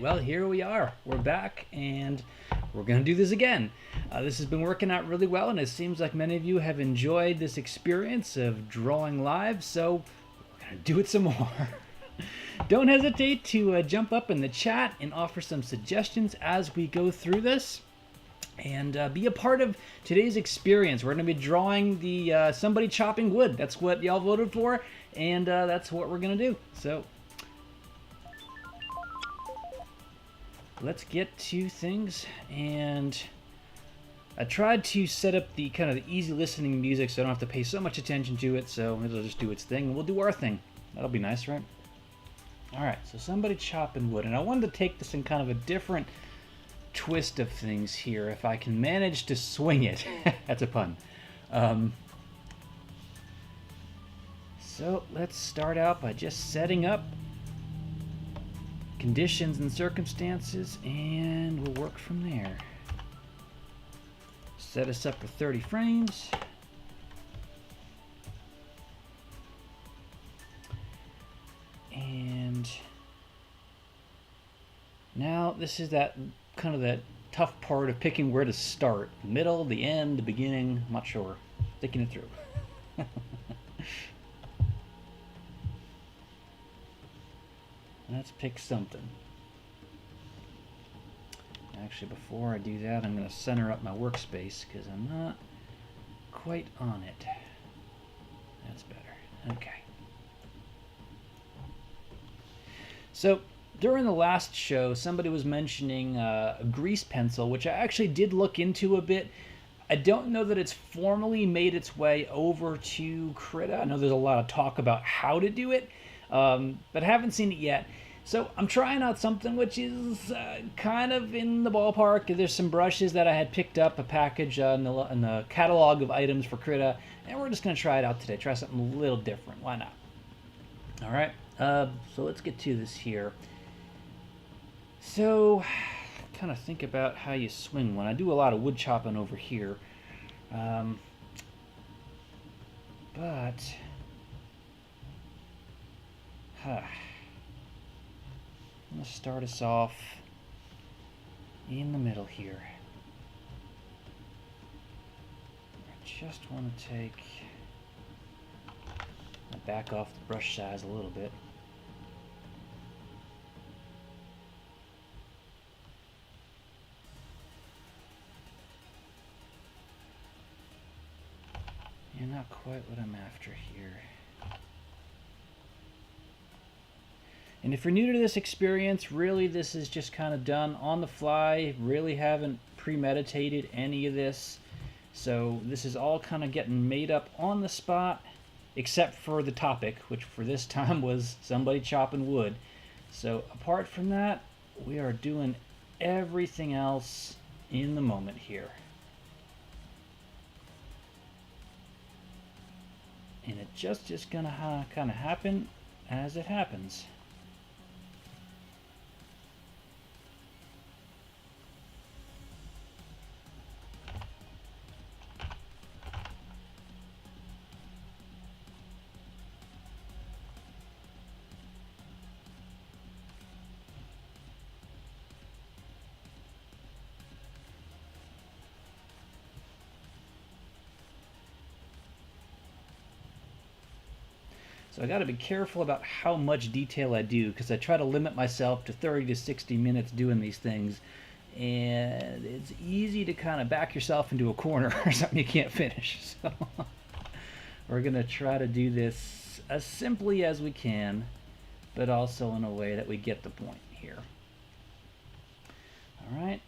well, here we are. We're back, and we're going to do this again. This has been working out really well, and it seems like many of you have enjoyed this experience of drawing live, so we're going to do it some more. Don't hesitate to jump up in the chat and offer some suggestions as we go through this. And be a part of today's experience. We're going to be drawing the somebody chopping wood. That's what y'all voted for, and that's what we're going to do. So let's get to things. And I tried to set up the kind of the easy listening music so I don't have to pay so much attention to it, so it'll just do its thing, and we'll do our thing. That'll be nice, right? All right, so somebody chopping wood, and I wanted to take this in kind of a different twist of things here, if I can manage to swing it. That's a pun. So let's start out by just setting up conditions and circumstances, and we'll work from there. Set us up for 30 frames. And now this is that kind of that tough part of picking where to start. The middle, the end, the beginning, I'm not sure. Thinking it through. Let's pick something. Actually, before I do that, I'm going to center up my workspace because I'm not quite on it. That's better. Okay. So during the last show, somebody was mentioning a grease pencil, which I actually did look into a bit. I don't know that it's formally made its way over to Krita. I know there's a lot of talk about how to do it, but I haven't seen it yet. So I'm trying out something which is kind of in the ballpark. There's some brushes that I had picked up, a package in the catalog of items for Krita, and we're just going to try it out today. Try something a little different. Why not? All right, so let's get to this here. So, kind of think about how you swing one. I do a lot of wood chopping over here, but I'm going to start us off in the middle here. I just want to back off the brush size a little bit. You're not quite what I'm after here. And if you're new to this experience, really this is just kind of done on the fly. Really haven't premeditated any of this. So this is all kind of getting made up on the spot, except for the topic, which for this time was somebody chopping wood. So apart from that, we are doing everything else in the moment here. And it's just gonna kind of happen as it happens. So I got to be careful about how much detail I do, because I try to limit myself to 30 to 60 minutes doing these things, and it's easy to kind of back yourself into a corner or something you can't finish. So we're going to try to do this as simply as we can, but also in a way that we get the point here. All right,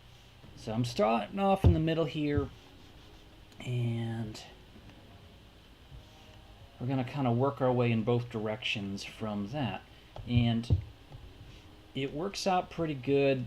so I'm starting off in the middle here, and we're going to kind of work our way in both directions from that. And it works out pretty good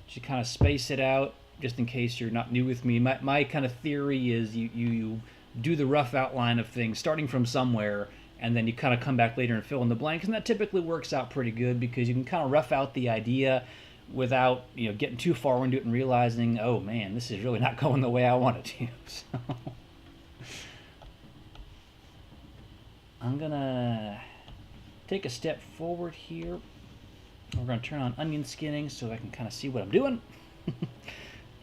to kind of space it out, just in case you're not new with me. My kind of theory is you do the rough outline of things starting from somewhere, and then you kind of come back later and fill in the blanks. And that typically works out pretty good because you can kind of rough out the idea without getting too far into it and realizing, oh man, this is really not going the way I want it to. So I'm gonna take a step forward here We're going to turn on onion skinning so I can kind of see what I'm doing.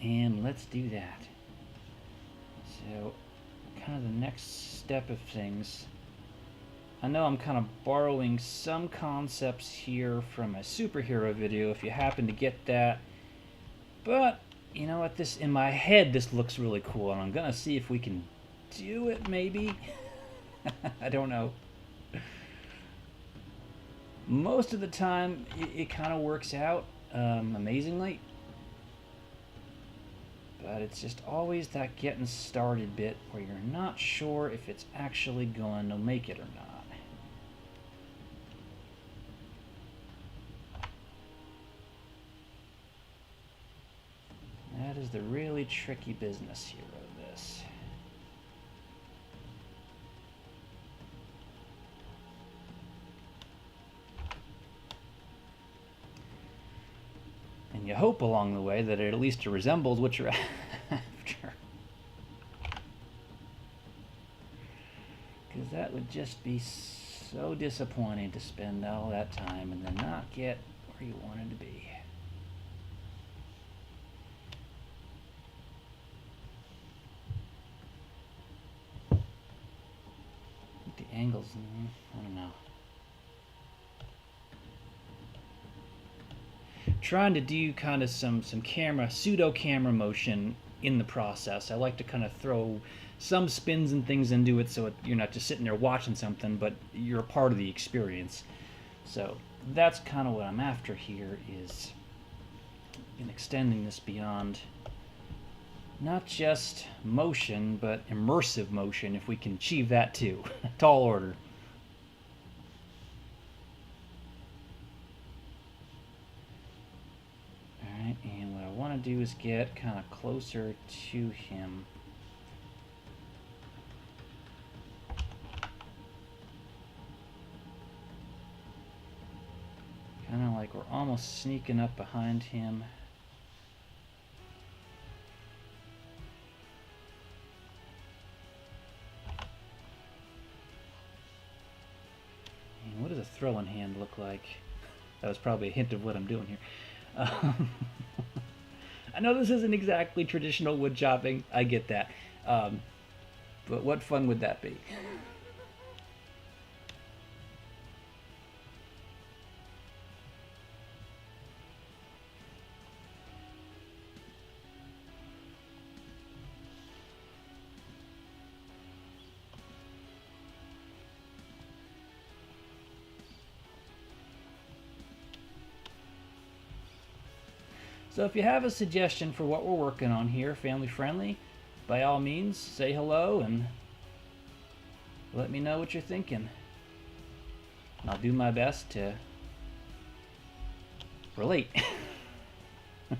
And let's do that. So, kind of the next step of things. I know I'm kind of borrowing some concepts here from a superhero video, if you happen to get that. But, you know what, in my head, this looks really cool, and I'm going to see if we can do it, maybe. I don't know. Most of the time, it kind of works out amazingly. But it's just always that getting started bit where you're not sure if it's actually going to make it or not. That is the really tricky business here of this. And you hope along the way that it at least resembles what you're after. Because that would just be so disappointing to spend all that time and then not get where you wanted to be. The angles, I don't know. Trying to do kind of some pseudo camera motion in the process. I like to kind of throw some spins and things into it so you're not just sitting there watching something, but you're a part of the experience. So that's kind of what I'm after here, is in extending this beyond not just motion, but immersive motion, if we can achieve that too. Tall order. Alright, and what I want to do is get kind of closer to him. Kind of like we're almost sneaking up behind him. And what does a throwing hand look like? That was probably a hint of what I'm doing here. I know this isn't exactly traditional wood chopping, I get that. But what fun would that be? So if you have a suggestion for what we're working on here, family friendly, by all means, say hello and let me know what you're thinking. And I'll do my best to relate. It's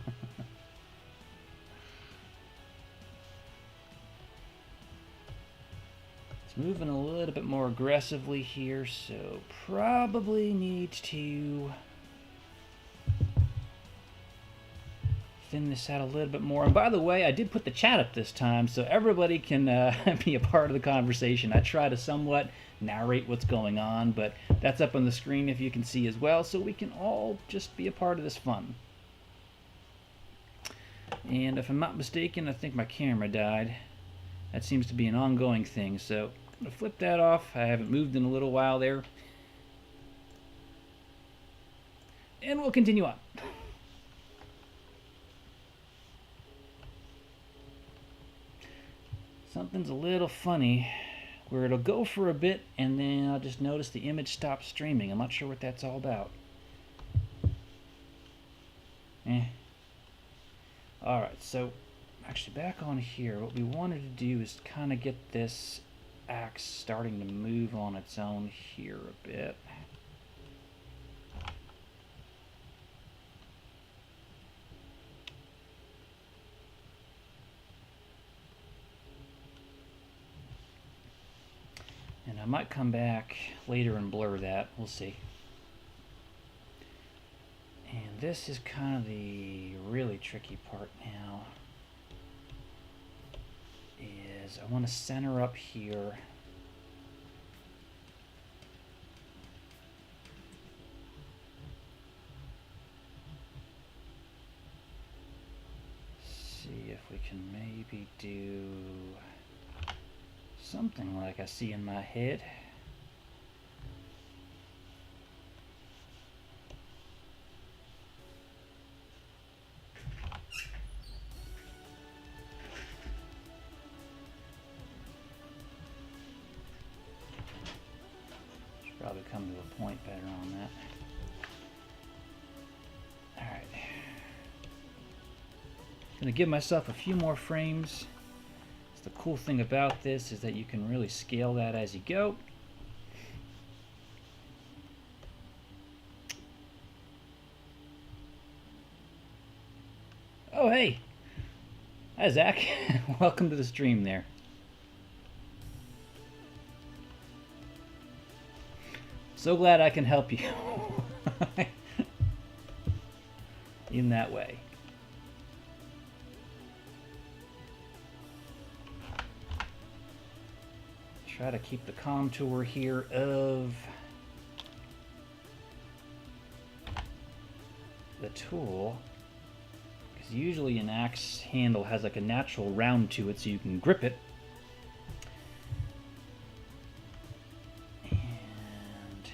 moving a little bit more aggressively here, so probably need to thin this out a little bit more. And by the way, I did put the chat up this time so everybody can be a part of the conversation. I try to somewhat narrate what's going on, but that's up on the screen if you can see as well, so we can all just be a part of this fun. And if I'm not mistaken, I think my camera died. That seems to be an ongoing thing, so I'm going to flip that off. I haven't moved in a little while there. And we'll continue on. Something's a little funny where it'll go for a bit and then I'll just notice the image stops streaming. I'm not sure what that's all about. Alright, so actually back on here, what we wanted to do is kind of get this axe starting to move on its own here a bit. And I might come back later and blur that. We'll see. And this is kind of the really tricky part now. Is I want to center up here. if we can maybe do something like I see in my head. Should probably come to a point better on that. Alright. Gonna give myself a few more frames. The cool thing about this is that you can really scale that as you go. Oh, hey. Hi, Zach. Welcome to the stream there. So glad I can help you in that way. Try to keep the contour here of the tool, because usually an axe handle has like a natural round to it so you can grip it. And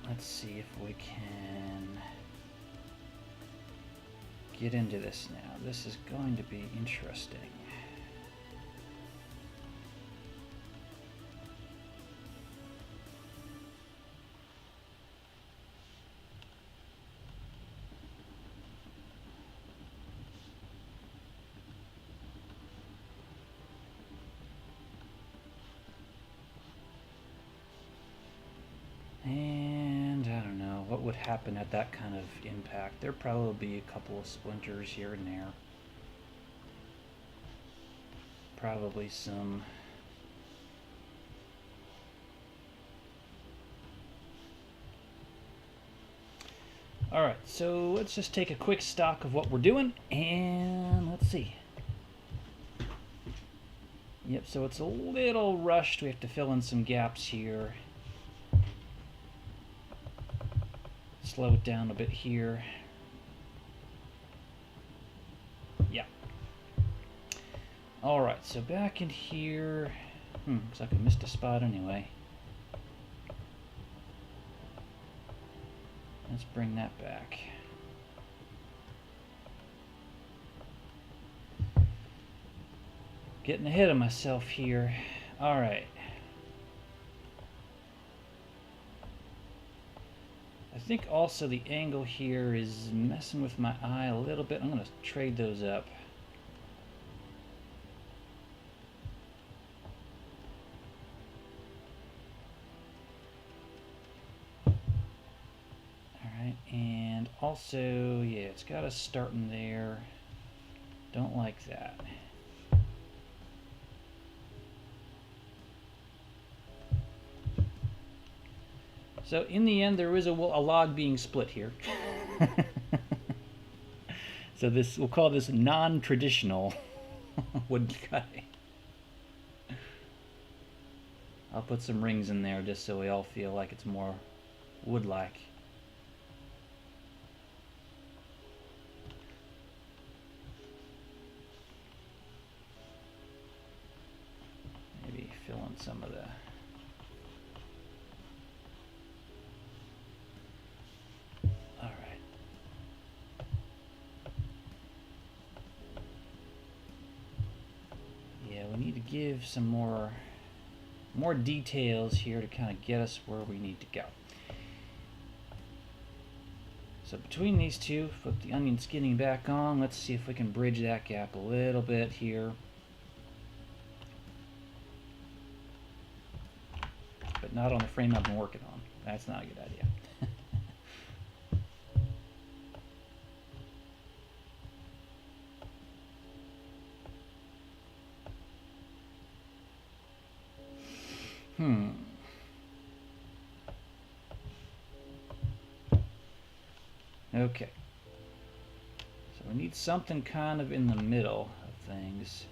let's see if we can get into this now. This is going to be interesting. And I don't know what would happen at that kind of impact. There'd probably be a couple of splinters here and there. Probably some Alright, so let's just take a quick stock of what we're doing, and let's see. Yep, so it's a little rushed. We have to fill in some gaps here. Slow it down a bit here. Yeah. Alright, so back in here. Looks like I missed a spot anyway. Let's bring that back. Getting ahead of myself here. Alright. I think also the angle here is messing with my eye a little bit. I'm going to trade those up. Alright, and also, yeah, it's got to start in there. Don't like that. So in the end, there is a log being split here. So this, we'll call this non-traditional wood cutting. I'll put some rings in there just so we all feel like it's more wood-like. Maybe fill in some of the give some more details here to kind of get us where we need to go. So between these two, put the onion skinning back on. Let's see if we can bridge that gap a little bit here. But not on the frame I've been working on. That's not a good idea. Okay. So we need something kind of in the middle of things.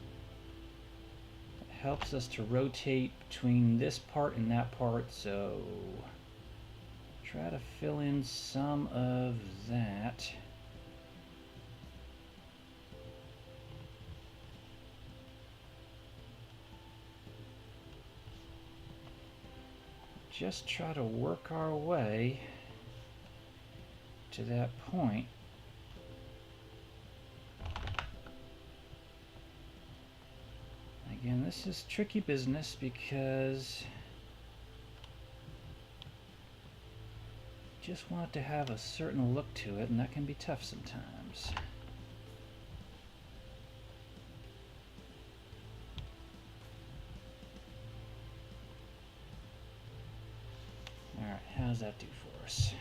It helps us to rotate between this part and that part, so try to fill in some of that. just try to work our way to that point. Again, this is tricky business because you just want it to have a certain look to it, and that can be tough sometimes. Alright, how does that do for us?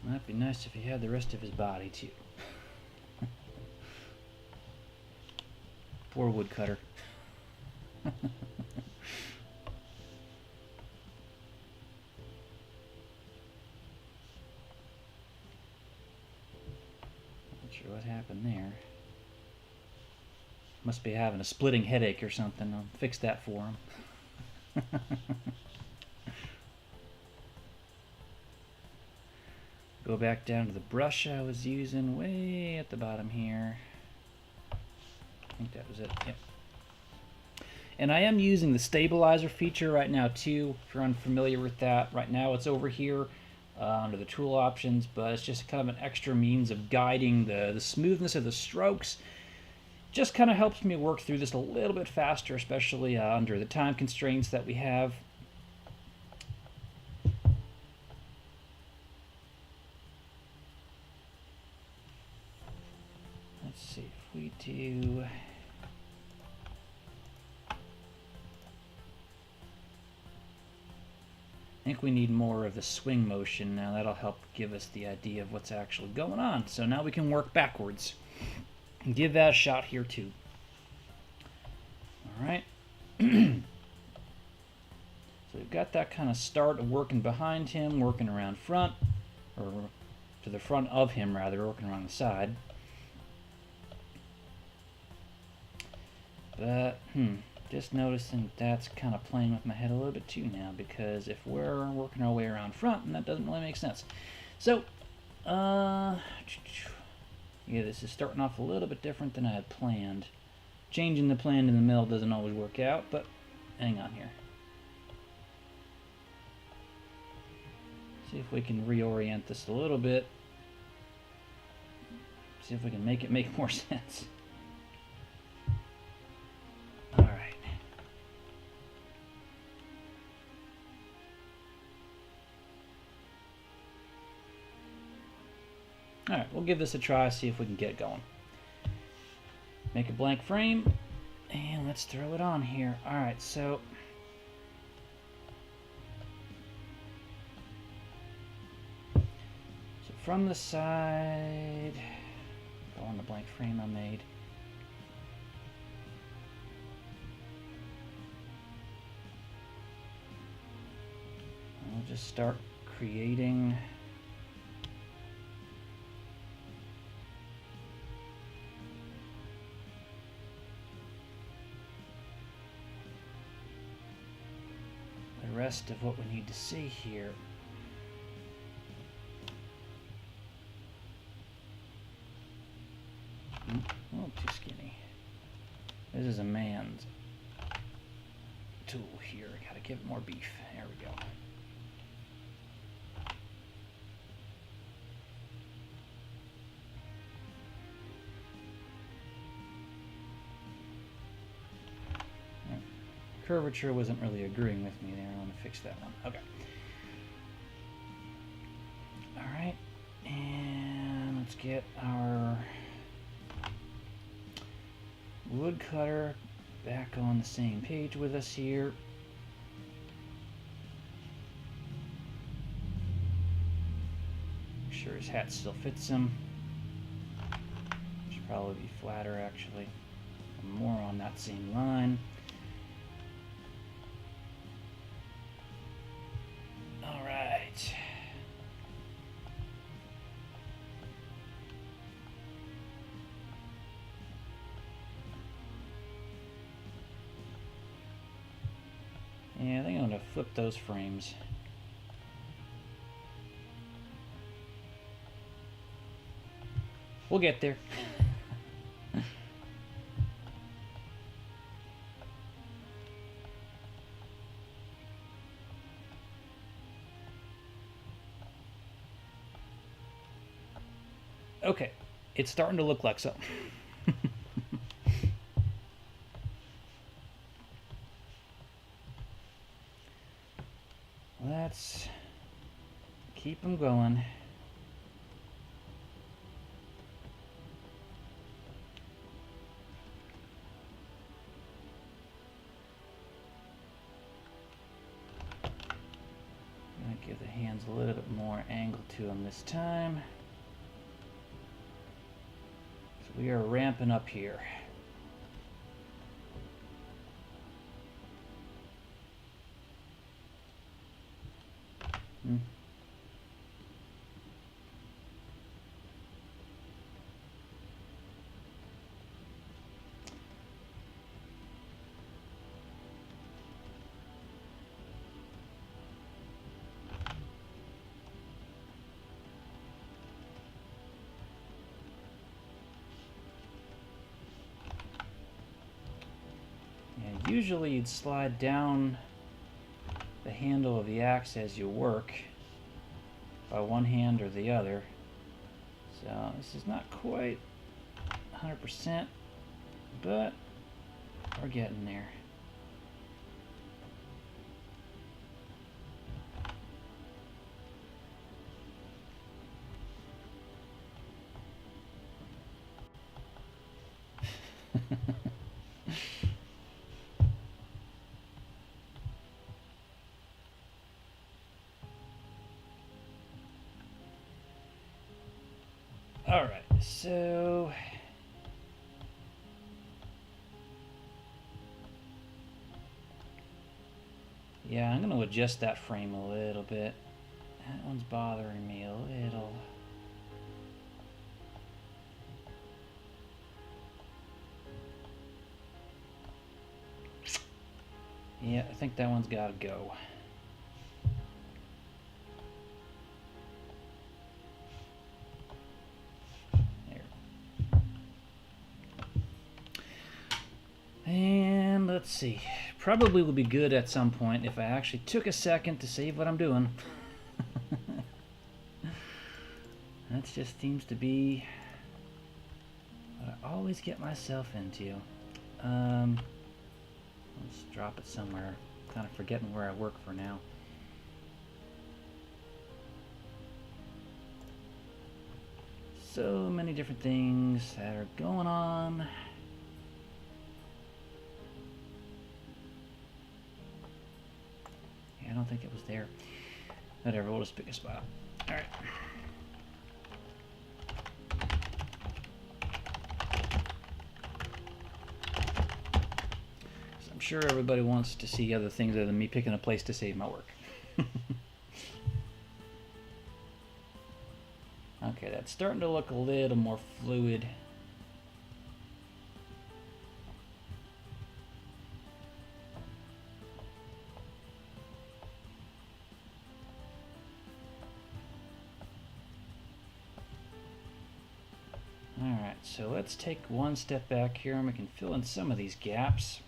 Might be nice if he had the rest of his body too. Poor woodcutter. Not sure what happened there. Must be having a splitting headache or something. I'll fix that for him. Go back down to the brush I was using way at the bottom here. I think that was it. Yep. And I am using the stabilizer feature right now too, if you're unfamiliar with that. Right now it's over here under the tool options, but it's just kind of an extra means of guiding the smoothness of the strokes. Just kind of helps me work through this a little bit faster, especially under the time constraints that we have. Let's see if we do... I think we need more of the swing motion now. That'll help give us the idea of what's actually going on. So now we can work backwards and give that a shot here too. All right. So we've got that kind of start of working behind him, working around front, or to the front of him rather, working around the side. But, just noticing that's kind of playing with my head a little bit too now, because if we're working our way around front, then that doesn't really make sense. So, yeah, this is starting off a little bit different than I had planned. Changing the plan in the middle doesn't always work out, but hang on here. See if we can reorient this a little bit. See if we can make it make more sense. Alright, we'll give this a try, see if we can get it going. Make a blank frame, and let's throw it on here. Alright, so... from the side... go on the blank frame I made. We'll just start creating... rest of what we need to see here. A little too skinny. This is a man's tool here. I gotta give it more beef. There we go. Curvature wasn't really agreeing with me there. I want to fix that one. Okay. Alright. And let's get our woodcutter back on the same page with us here. Make sure his hat still fits him. Should probably be flatter actually. More on that same line. Yeah, I think I'm going to flip those frames. We'll get there. Okay, it's starting to look like something. Let's keep them going. I'm going to give the hands a little bit more angle to them this time. So we are ramping up here. And usually you'd slide down the handle of the axe as you work by one hand or the other. So this is not quite 100%, but we're getting there. All right, so yeah, I'm going to adjust that frame a little bit. That one's bothering me a little. Yeah, I think that one's got to go. And let's see, probably would be good at some point if I actually took a second to save what I'm doing. That just seems to be what I always get myself into. Let's drop it somewhere. Kind of forgetting where I work for now. So many different things that are going on. I don't think it was there. Whatever, we'll just pick a spot. Alright. So I'm sure everybody wants to see other things other than me picking a place to save my work. Okay, that's starting to look a little more fluid. Alright, so let's take one step back here and we can fill in some of these gaps.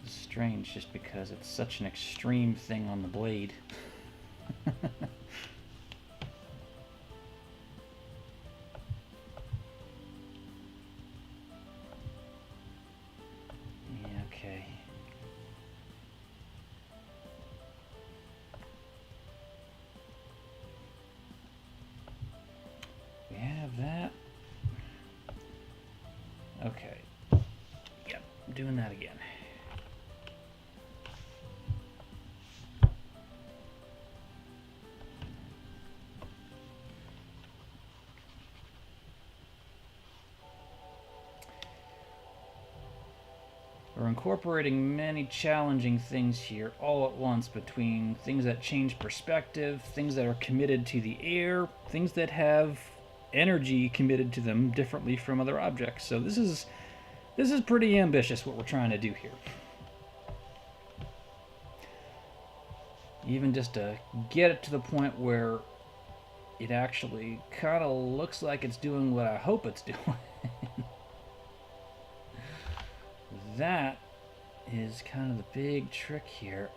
Strange just because it's such an extreme thing on the blade. Yeah, okay. We have that. Okay. Yep, I'm doing that again. We're incorporating many challenging things here all at once, between things that change perspective, things that are committed to the air, things that have energy committed to them differently from other objects. So this is pretty ambitious what we're trying to do here. Even just to get it to the point where it actually kind of looks like it's doing what I hope it's doing. That is kind of the big trick here.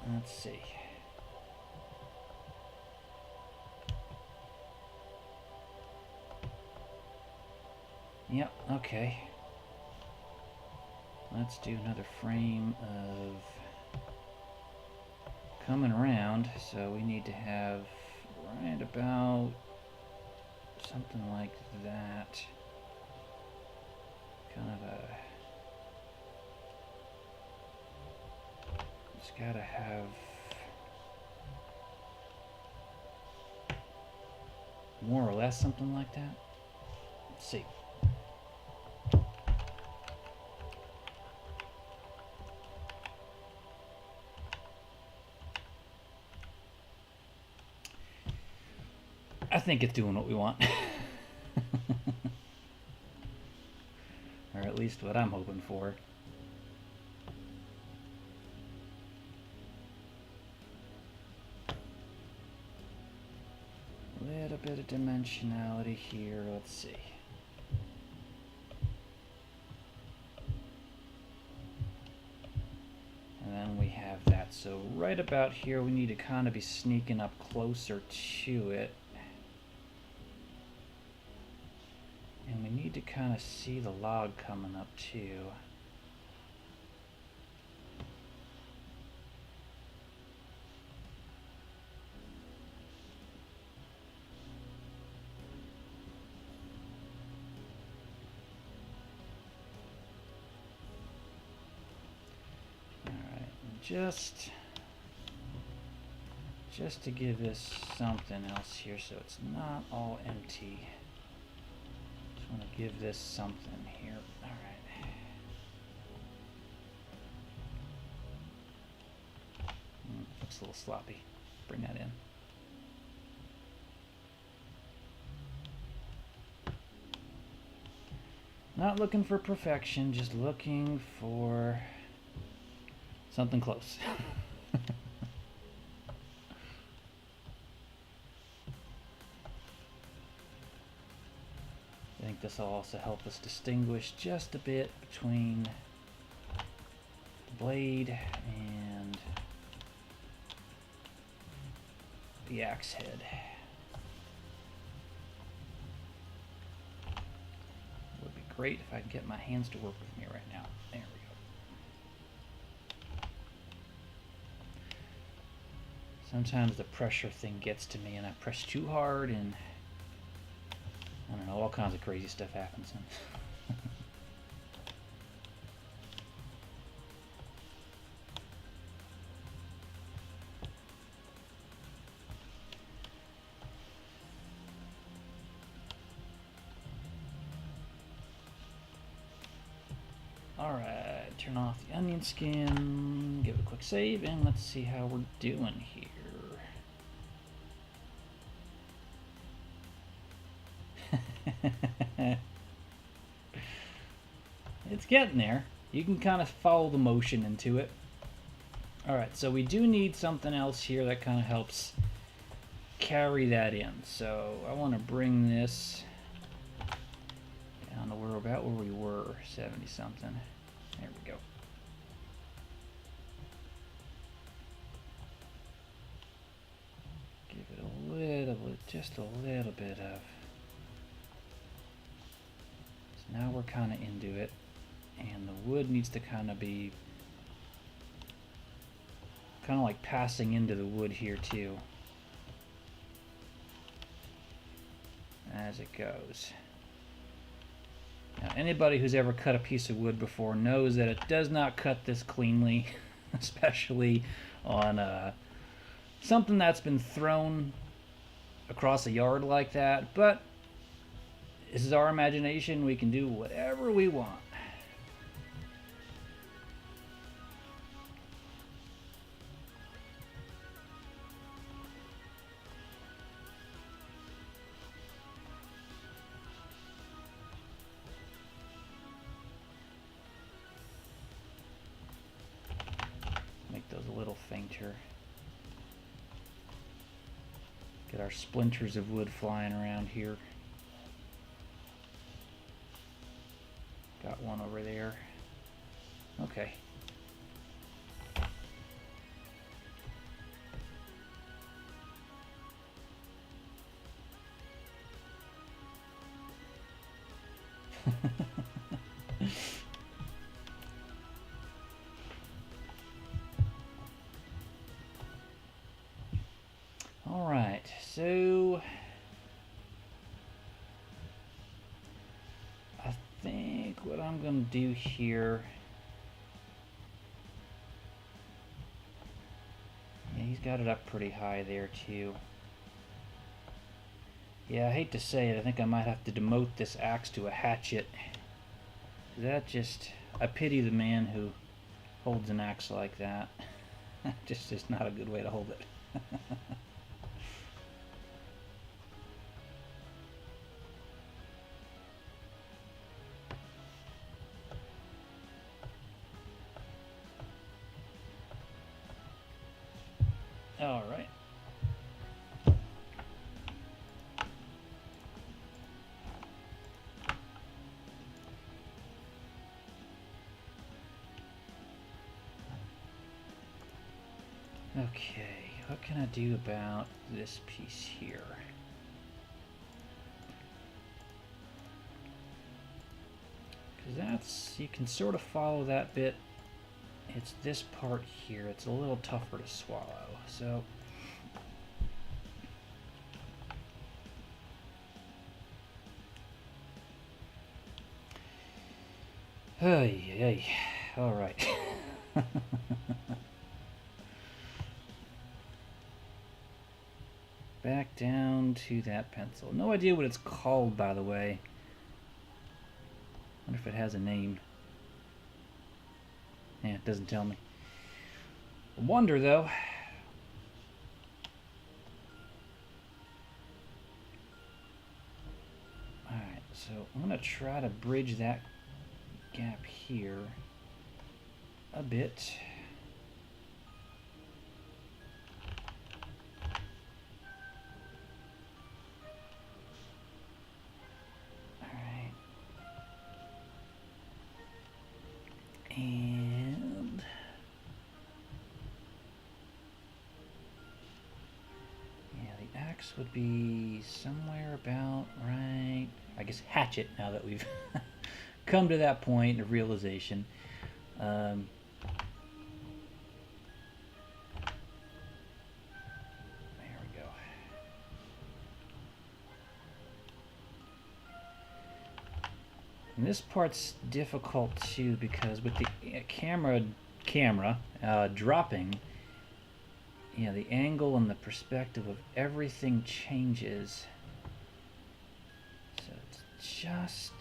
Let's see. Yep, okay. Let's do another frame of coming around. So we need to have right about something like that. Kind of a... Just gotta have more or less something like that. Let's see. I think it's doing what we want. Or at least what I'm hoping for. A little bit of dimensionality here. Let's see. And then we have that. So right about here we need to kind of be sneaking up closer to it. And we need to kind of see the log coming up too. Alright, just to give this something else here so it's not all empty. I want to give this something here. All right. Looks a little sloppy. Bring that in. Not looking for perfection, just looking for something close. I think this will also help us distinguish just a bit between the blade and the axe head. Would be great if I could get my hands to work with me right now. There we go. Sometimes the pressure thing gets to me and I press too hard and I don't know, all kinds of crazy stuff happens. Alright, turn off the onion skin, give it a quick save, and let's see how we're doing here. It's getting there. You can kind of follow the motion into it. Alright, so we do need something else here that kind of helps carry that in. So I want to bring this down to where about where we were, 70 something. There we go. Give it a little bit, just a little bit of. So now we're kind of into it. And the wood needs to kind of be kind of like passing into the wood here too as it goes. Now anybody who's ever cut a piece of wood before knows that it does not cut this cleanly, especially on something that's been thrown across a yard like that, but This is our imagination. We can do whatever we want. Make those a little fainter. Get our splinters of wood flying around here. Got one over there. Okay. All right, so I think what I'm going to do here, yeah, he's got it up pretty high there too. Yeah, I hate to say it, I think I might have to demote this axe to a hatchet. That just, I pity the man who holds an axe like that. Just not a good way to hold it. All right. Okay, what can I do about this piece here? Because that's, you can sort of follow that bit. It's this part here, it's a little tougher to swallow, so hey, all right. Back down to that pencil. No idea what it's called, by the way. Wonder if it has a name. Yeah, it doesn't tell me. I wonder though. Alright, so I'm gonna try to bridge that gap here a bit. Alright. And yeah, the axe would be somewhere about right, I guess hatchet, now that we've come to that point of realization. There we go. And this part's difficult too, because with the camera dropping, you know, the angle and the perspective of everything changes. So it's just,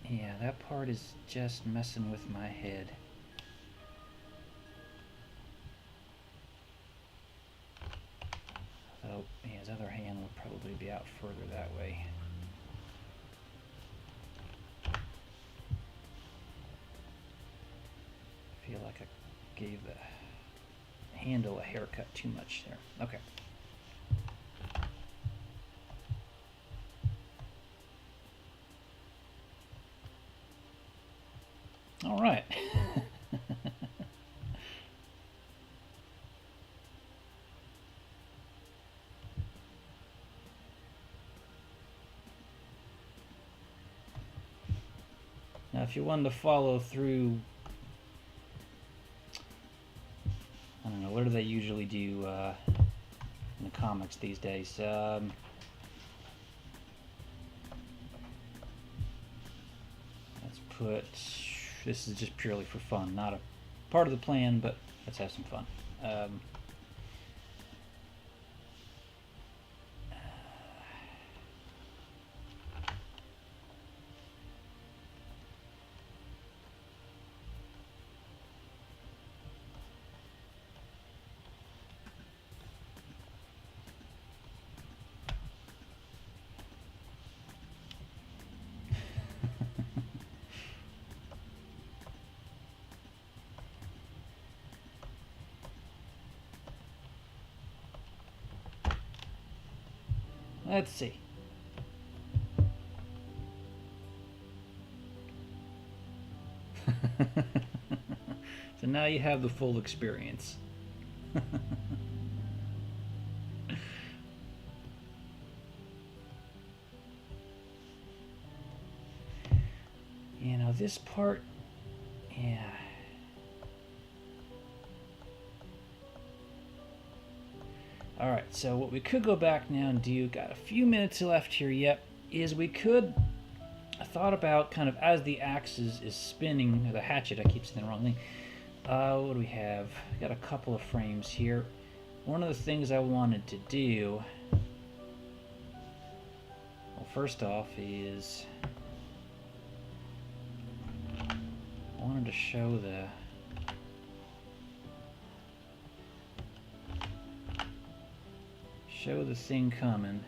yeah, that part is just messing with my head. So yeah, his other hand will probably be out further that way. I feel like I gave the handle a haircut too much there. Okay. All right. Now, if you wanted to follow through, I don't know, what do they usually do in the comics these days? Let's put, this is just purely for fun, not a part of the plan, but let's have some fun. Let's see. So now you have the full experience. You know, this part, yeah. Alright, so what we could go back now and do, got a few minutes left here yet, is we could, I thought about kind of as the axe is spinning, or the hatchet, I keep saying the wrong thing. What do we have? Got a couple of frames here. One of the things I wanted to do, well, first off is, I wanted to show the thing coming.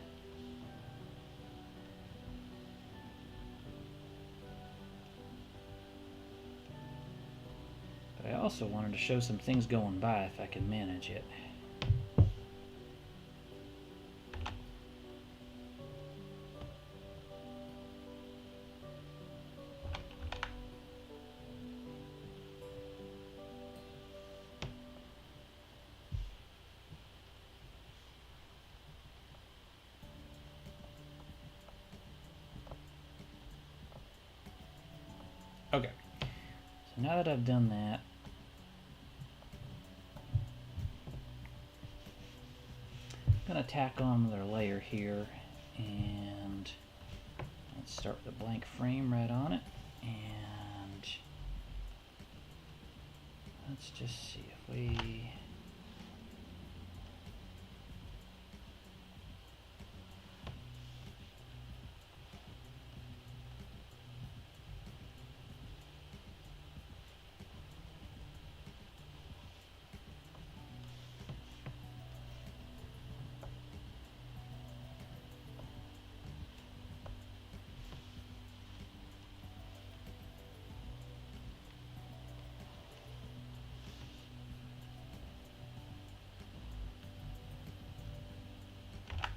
But I also wanted to show some things going by if I can manage it. Okay, so now that I've done that, I'm going to tack on another layer here, and let's start with a blank frame right on it, and let's just see if we...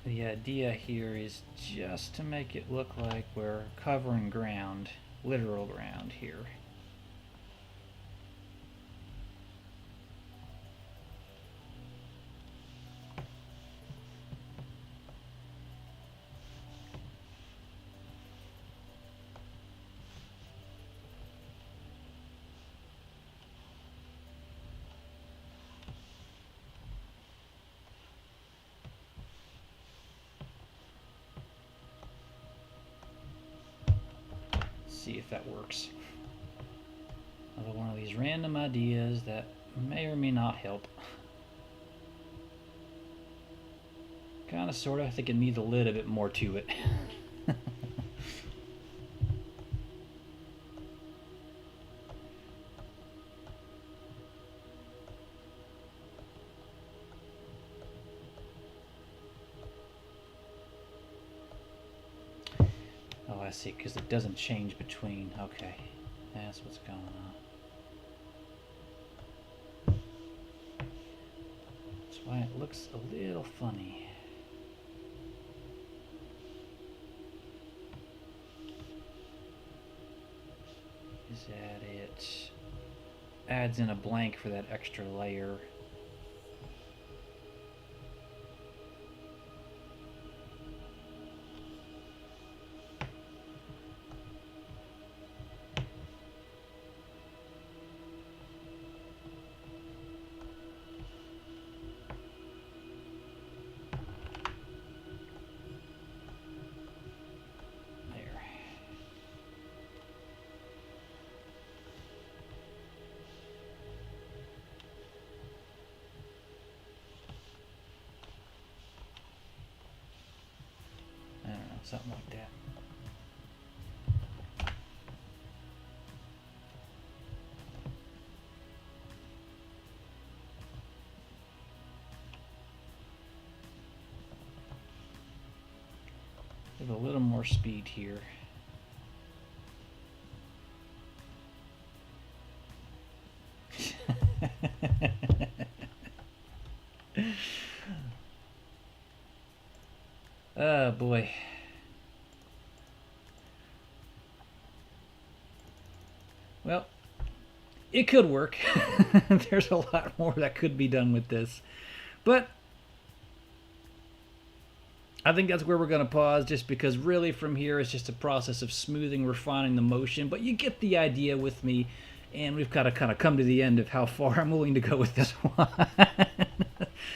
The idea here is just to make it look like we're covering ground, literal ground here. See if that works. Another one of these random ideas that may or may not help. Kind of, sort of, I think it needs a little bit more to it. Oh, I see, because it doesn't change between. Okay, that's what's going on. That's why it looks a little funny. Is that it? Adds in a blank for that extra layer. Something like that. Give a little more speed here. Oh boy. Well, it could work. There's a lot more that could be done with this. But I think that's where we're going to pause, just because really from here it's just a process of smoothing, refining the motion. But you get the idea with me, and we've got to kind of come to the end of how far I'm willing to go with this one.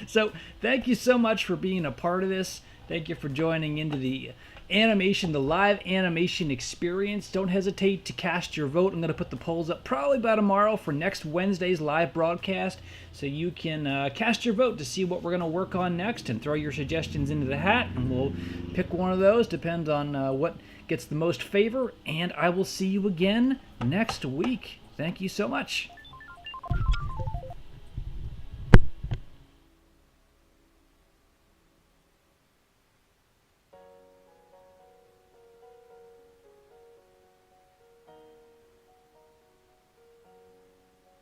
So thank you so much for being a part of this. Thank you for joining into the animation, the live animation experience. Don't hesitate to cast your vote. I'm going to put the polls up probably by tomorrow for next Wednesday's live broadcast, so you can cast your vote to see what we're going to work on next and throw your suggestions into the hat, and we'll pick one of those. Depends on what gets the most favor, and I will see you again next week. Thank you so much.